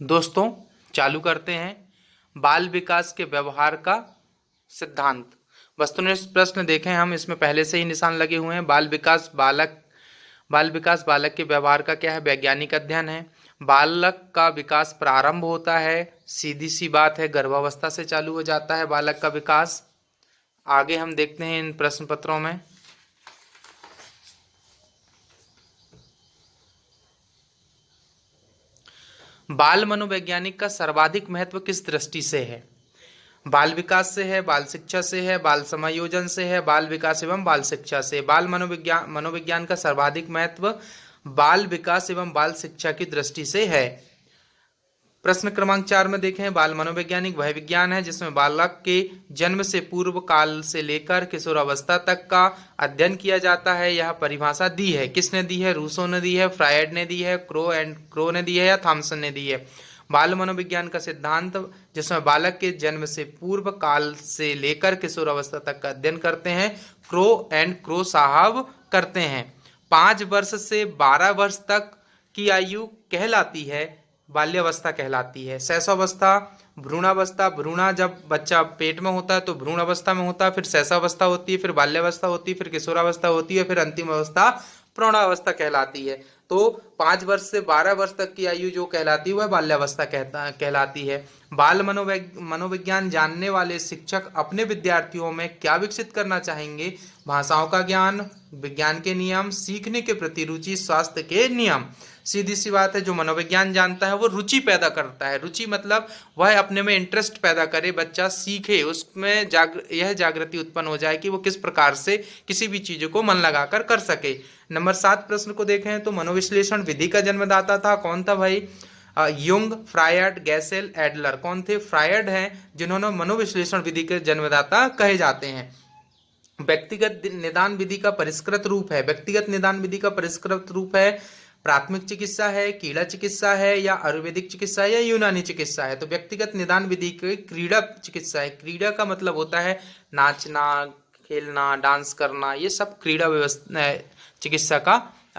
दोस्तों, चालू करते हैं बाल विकास के व्यवहार का सिद्धांत। वस्तुनिष्ठ प्रश्न देखें हम, इसमें पहले से ही निशान लगे हुए हैं। बाल विकास बालक के व्यवहार का क्या है? वैज्ञानिक अध्ययन है। बालक का विकास प्रारंभ होता है, सीधी सी बात है, गर्भावस्था से चालू हो जाता है बालक का विकास। आगे हम देखते हैं इन प्रश्न पत्रों में। बाल मनोवैज्ञानिक का सर्वाधिक महत्व किस दृष्टि से है? बाल विकास से है, बाल शिक्षा से है, बाल समायोजन से है, बाल विकास एवं बाल शिक्षा से। बाल मनोविज्ञान का सर्वाधिक महत्व बाल विकास एवं बाल शिक्षा की दृष्टि से है। प्रश्न क्रमांक 4 में देखें, बाल मनोवैज्ञानिक वह विज्ञान है जिसमें बालक के जन्म से पूर्व काल से लेकर किशोरावस्था तक का अध्ययन किया जाता है। यह परिभाषा दी है, किसने दी है? रूसो ने दी है, फ्रायड ने दी है, क्रो ने दी है या थॉमसन ने दी है? बाल मनोविज्ञान का सिद्धांत जिसमें बालक के जन्म से पूर्व काल से लेकर किशोरावस्था तक का अध्ययन करते हैं, क्रो साहब करते हैं। 5 वर्ष से 12 वर्ष तक की आयु कहलाती है बाल्यावस्था कहलाती है। शैशवावस्था, भ्रूणावस्था, भ्रूणा जब बच्चा पेट में होता है तो भ्रूण अवस्था में होता है, फिर शैशवावस्था होती है, फिर बाल्यावस्था होती है, फिर किशोरावस्था होती है, फिर अंतिम अवस्था प्रौढ़ावस्था कहलाती है। तो 5 वर्ष से 12 वर्ष तक की आयु जो कहलाती है वह बाल्यावस्था कहलाती है। बाल मनोविज्ञान जानने वाले शिक्षक अपने विद्यार्थियों में क्या विकसित करना चाहेंगे? भाषाओं का ज्ञान, विज्ञान के नियम, सीखने के प्रति रुचि, स्वास्थ्य के नियम। सीधी सी बात है, जो मनोविज्ञान जानता है वो रुचि पैदा करता है। रुचि मतलब वह अपने में इंटरेस्ट पैदा करे, बच्चा सीखे, उसमें यह जागृति उत्पन्न हो जाए कि वो किस प्रकार से किसी भी चीज को मन लगाकर कर सके। नंबर 7 प्रश्न को देखें तो मनोविश्लेषण विधि का जन्मदाता था कौन था भाई? Jung, Freud, Gesell, Adler. कौन थे? फ्रायड हैं, जिन्होंने मनोविश्लेषण विधि के जन्मदाता कहे जाते हैं। व्यक्तिगत निदान विधि का परिष्कृत रूप है, व्यक्तिगत निदान विधि का परिष्कृत रूप है प्राथमिक चिकित्सा है, कीड़ा चिकित्सा है, या आयुर्वेदिक चिकित्सा है, या यूनानी चिकित्सा है? तो व्यक्तिगत निदान विधि की क्रीड़ा चिकित्सा है। क्रीड़ा का मतलब होता है नाचना, खेलना, डांस करना, ये सब क्रीड़ा व्यवस्था चिकित्सा का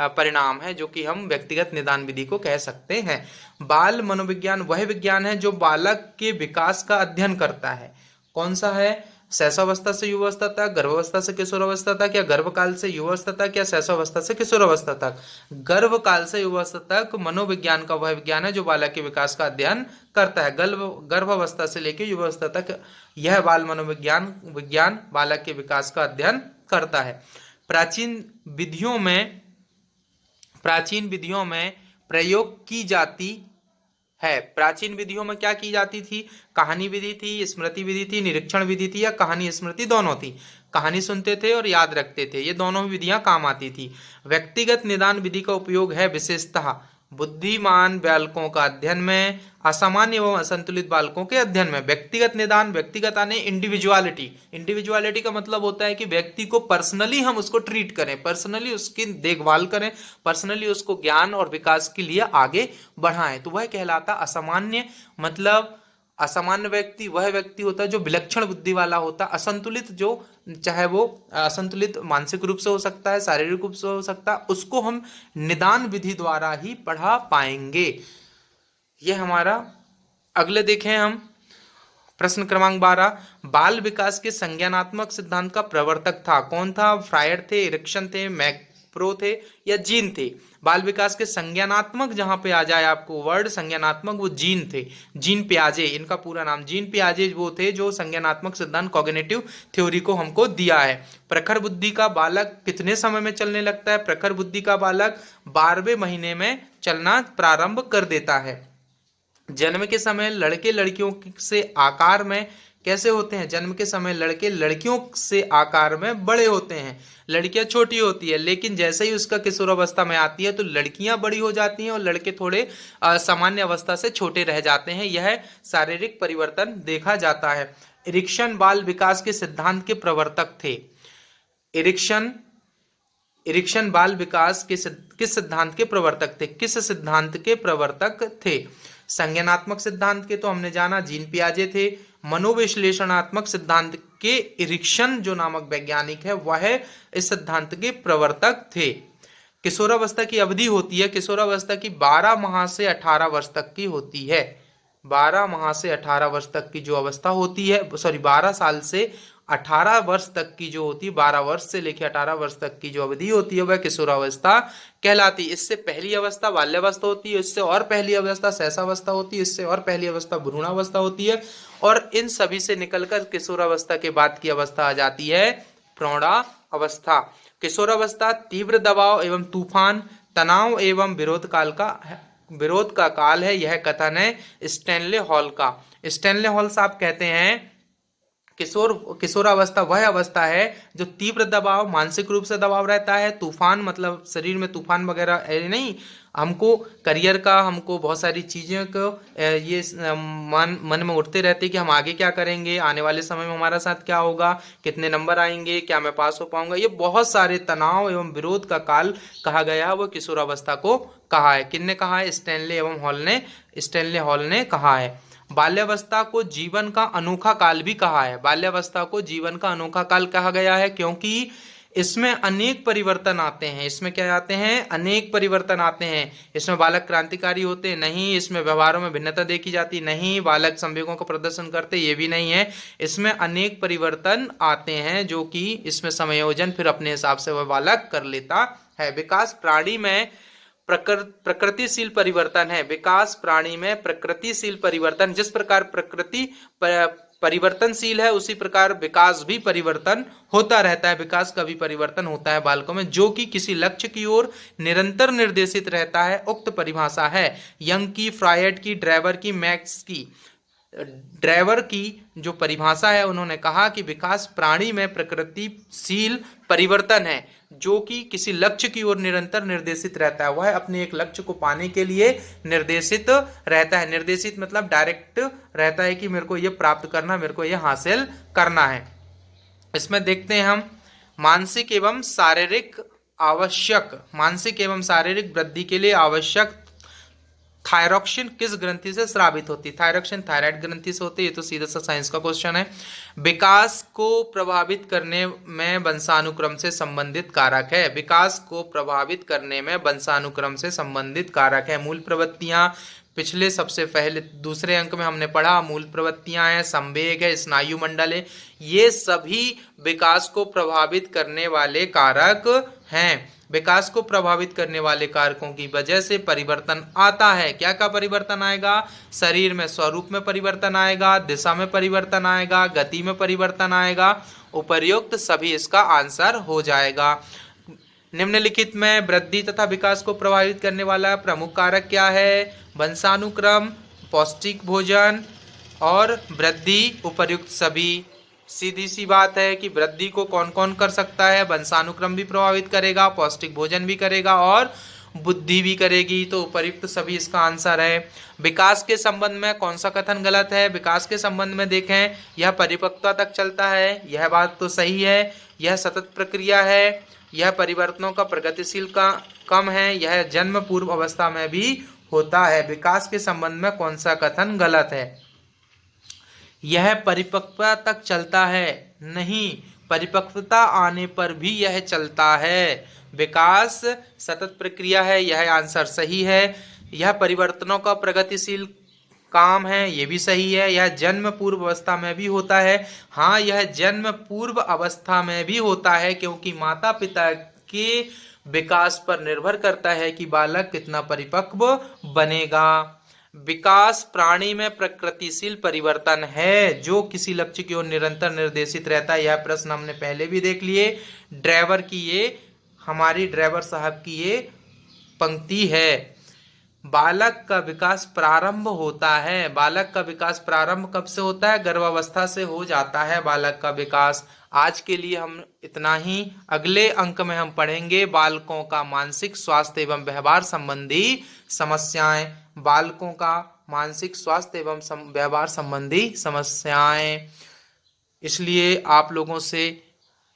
परिणाम है, जो कि हम व्यक्तिगत निदान विधि को कह सकते हैं। बाल मनोविज्ञान वह विज्ञान है जो बालक के विकास का अध्ययन करता है। कौन सा है? शैशवावस्था से युवावस्था तक, गर्भावस्था से किशोरावस्था तक, या गर्भकाल से युवावस्था तक, या शैशवावस्था से किशोरावस्था तक? गर्भकाल से युवावस्था तक मनोविज्ञान का वह विज्ञान है जो बालक के विकास का अध्ययन करता है। गर्भावस्था से लेकर युवावस्था तक यह बाल मनोविज्ञान विज्ञान बालक के विकास का अध्ययन करता है। प्राचीन विधियों में प्रयोग की जाती है। प्राचीन विधियों में क्या की जाती थी? कहानी विधि थी, स्मृति विधि थी, निरीक्षण विधि थी, या कहानी स्मृति दोनों थी? कहानी सुनते थे और याद रखते थे, ये दोनों विधियां काम आती थी। व्यक्तिगत निदान विधि का उपयोग है विशेषतः बुद्धिमान बालकों का अध्ययन में, असामान्य एवं असंतुलित बालकों के अध्ययन में। व्यक्तिगत निदान, व्यक्तिगत आने इंडिविजुअलिटी, इंडिविजुअलिटी का मतलब होता है कि व्यक्ति को पर्सनली हम उसको ट्रीट करें, पर्सनली उसकी देखभाल करें, पर्सनली उसको ज्ञान और विकास के लिए आगे बढ़ाएं, तो वह कहलाता असामान्य। मतलब असामान्य व्यक्ति वह व्यक्ति होता है जो विलक्षण बुद्धि वाला होता है। असंतुलित जो, चाहे वो असंतुलित मानसिक रूप से हो सकता है, शारीरिक रूप से हो सकता है, उसको हम निदान विधि द्वारा ही पढ़ा पाएंगे। ये हमारा अगले देखें हम प्रश्न क्रमांक 12, बाल विकास के संज्ञानात्मक सिद्धांत का प्रवर्तक था कौन था? फ्रायड थे, इरिक्सन थे, मैक्रो थे, या जीन थे? बाल विकास के संज्ञानात्मक जहां पे आ जाए आपको वर्ड संज्ञानात्मक, वो जीन थे, जीन पियाजे, इनका पूरा नाम जीन पियाजे वो थे जो संज्ञानात्मक सिद्धांत कॉग्निटिव थ्योरी को हमको दिया है। प्रखर बुद्धि का बालक कितने समय में चलने लगता है? प्रखर बुद्धि का बालक 12वें महीने में चलना प्रारंभ कर देता है। जन्म के समय लड़के लड़कियों से आकार में कैसे होते हैं? जन्म के समय लड़के लड़कियों से आकार में बड़े होते हैं, लड़कियां छोटी होती है, लेकिन जैसे ही उसका किशोरावस्था में आती है तो लड़कियां बड़ी हो जाती हैं और लड़के थोड़े सामान्य अवस्था से छोटे रह जाते हैं। यह शारीरिक परिवर्तन देखा जाता है। इरिक्सन बाल विकास के सिद्धांत के प्रवर्तक थे। इरिक्सन बाल विकास के किस सिद्धांत के प्रवर्तक थे? किस सिद्धांत के प्रवर्तक थे? संज्ञानात्मक सिद्धांत के तो हमने जाना जीन पियाजे थे। मनोविश्लेषणात्मक सिद्धांत के इरिक्सन जो नामक वैज्ञानिक है वह इस सिद्धांत के प्रवर्तक थे। किशोरावस्था की अवधि होती है, किशोरावस्था की 12 माह से 18 वर्ष तक की होती है। 12 माह से 18 वर्ष तक की जो अवस्था होती है, सॉरी 12 साल से 18 वर्ष तक की जो होती है, 12 वर्ष से लेकर 18 वर्ष तक की जो अवधि होती है वह किशोरावस्था कहलाती है। इससे पहली अवस्था बाल्यावस्था होती है, इससे और पहली अवस्था शैशवावस्था होती है, इससे और पहली अवस्था भ्रूणावस्था होती है, और इन सभी से निकलकर किशोरावस्था के बाद की अवस्था आ जाती है प्रौढ़ावस्था। किशोरावस्था तीव्र दबाव एवं तूफान, तनाव एवं विरोध का काल है, यह कथन है स्टैनले हॉल का। स्टैनले हॉल साहब कहते हैं किशोरावस्था वह अवस्था है जो तीव्र दबाव, मानसिक रूप से दबाव रहता है, तूफान मतलब शरीर में तूफान वगैरह नहीं, हमको करियर का, हमको बहुत सारी चीज़ों को ये मन में उठते रहते कि हम आगे क्या करेंगे, आने वाले समय में हमारा साथ क्या होगा, कितने नंबर आएंगे, क्या मैं पास हो पाऊंगा, ये बहुत सारे तनाव एवं विरोध का काल कहा गया है, वो किशोरावस्था को कहा है। किसने कहा है? स्टैनले हॉल ने कहा है। बाल्यावस्था को जीवन का अनोखा काल भी कहा है। बाल्यावस्था को जीवन का अनोखा काल कहा गया है क्योंकि इसमें अनेक परिवर्तन आते हैं। इसमें क्या आते हैं? अनेक परिवर्तन आते हैं। इसमें बालक क्रांतिकारी होते नहीं, इसमें व्यवहारों में भिन्नता देखी जाती नहीं, बालक संवेगों का प्रदर्शन करते ये भी नहीं है। इसमें अनेक परिवर्तन आते हैं जो कि इसमें समायोजन फिर अपने हिसाब से वह बालक कर लेता है। विकास प्राणी में प्रकृतिशील परिवर्तन है। विकास प्राणी में प्रकृतिशील परिवर्तन, जिस प्रकार प्रकृति परिवर्तनशील है उसी प्रकार विकास भी परिवर्तन होता रहता है। विकास का भी परिवर्तन होता है बालकों में, जो कि किसी लक्ष्य की ओर निरंतर निर्देशित रहता है। उक्त परिभाषा है यंग की, फ्रायड की, ड्राइवर की, मैक्स की। ड्राइवर की जो परिभाषा है, उन्होंने कहा कि विकास प्राणी में प्रकृतिशील परिवर्तन है जो कि किसी लक्ष्य की ओर निरंतर निर्देशित रहता है। वह अपने एक लक्ष्य को पाने के लिए निर्देशित रहता है। निर्देशित मतलब डायरेक्ट रहता है कि मेरे को ये प्राप्त करना, मेरे को ये हासिल करना है। इसमें देखते हैं हम मानसिक एवं शारीरिक वृद्धि के लिए आवश्यक थायरॉक्सिन किस ग्रंथि से स्रावित होती है? थायरॉक्सिन थायराइड ग्रंथि से होती है। ये तो सीधा सा साइंस का क्वेश्चन है। विकास को प्रभावित करने में वंशानुक्रम से संबंधित कारक है। विकास को प्रभावित करने में वंशानुक्रम से संबंधित कारक है। मूल प्रवृत्तियां, पिछले सबसे पहले दूसरे अंक में हमने पढ़ा, मूल प्रवृत्तियां हैं, संवेग है, स्नायु मंडल है, ये सभी विकास को प्रभावित करने वाले कारक हैं। विकास को प्रभावित करने वाले कारकों की वजह से परिवर्तन आता है। क्या क्या परिवर्तन आएगा? शरीर में स्वरूप में परिवर्तन आएगा, दिशा में परिवर्तन आएगा, गति में परिवर्तन आएगा। उपर्युक्त सभी इसका आंसर हो जाएगा। निम्नलिखित में वृद्धि तथा विकास को प्रभावित करने वाला प्रमुख कारक क्या है? वंशानुक्रम, पौष्टिक भोजन और वृद्धि। उपर्युक्त सभी। सीधी सी बात है कि वृद्धि को कौन कौन कर सकता है? वंशानुक्रम भी प्रभावित करेगा, पौष्टिक भोजन भी करेगा और बुद्धि भी करेगी। तो उपर्युक्त सभी इसका आंसर है। विकास के संबंध में कौन सा कथन गलत है? विकास के संबंध में देखें, यह परिपक्वता तक चलता है, यह बात तो सही है। यह सतत प्रक्रिया है, यह परिवर्तनों का प्रगतिशील का कम है, यह जन्म पूर्व अवस्था में भी होता है। विकास के संबंध में कौन सा कथन गलत है? यह परिपक्वता तक चलता है, नहीं, परिपक्वता आने पर भी यह चलता है। विकास सतत प्रक्रिया है, यह आंसर सही है। यह परिवर्तनों का प्रगतिशील काम है, ये भी सही है। यह जन्म पूर्व अवस्था में भी होता है। हाँ, यह जन्म पूर्व अवस्था में भी होता है क्योंकि माता पिता के विकास पर निर्भर करता है कि बालक कितना परिपक्व बनेगा। विकास प्राणी में प्रकृतिशील परिवर्तन है जो किसी लक्ष्य की ओर निरंतर निर्देशित रहता है। यह प्रश्न हमने पहले भी देख लिए। ड्राइवर की ये, हमारी ड्राइवर साहब की ये पंक्ति है। बालक का विकास प्रारंभ होता है। बालक का विकास प्रारंभ कब से होता है? गर्भावस्था से हो जाता है बालक का विकास। आज के लिए हम इतना ही। अगले अंक में हम पढ़ेंगे बालकों का मानसिक स्वास्थ्य एवं व्यवहार संबंधी समस्याएं। बालकों का मानसिक स्वास्थ्य एवं व्यवहार संबंधी समस्याएं। इसलिए आप लोगों से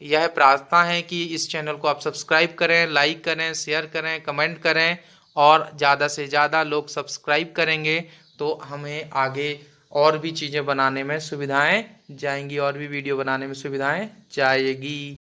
यह प्रार्थना है कि इस चैनल को आप सब्सक्राइब करें, लाइक करें, शेयर करें, कमेंट करें, और ज़्यादा से ज़्यादा लोग सब्सक्राइब करेंगे तो हमें आगे और भी चीज़ें बनाने में सुविधाएं जाएंगी, और भी वीडियो बनाने में सुविधाएं जाएगी।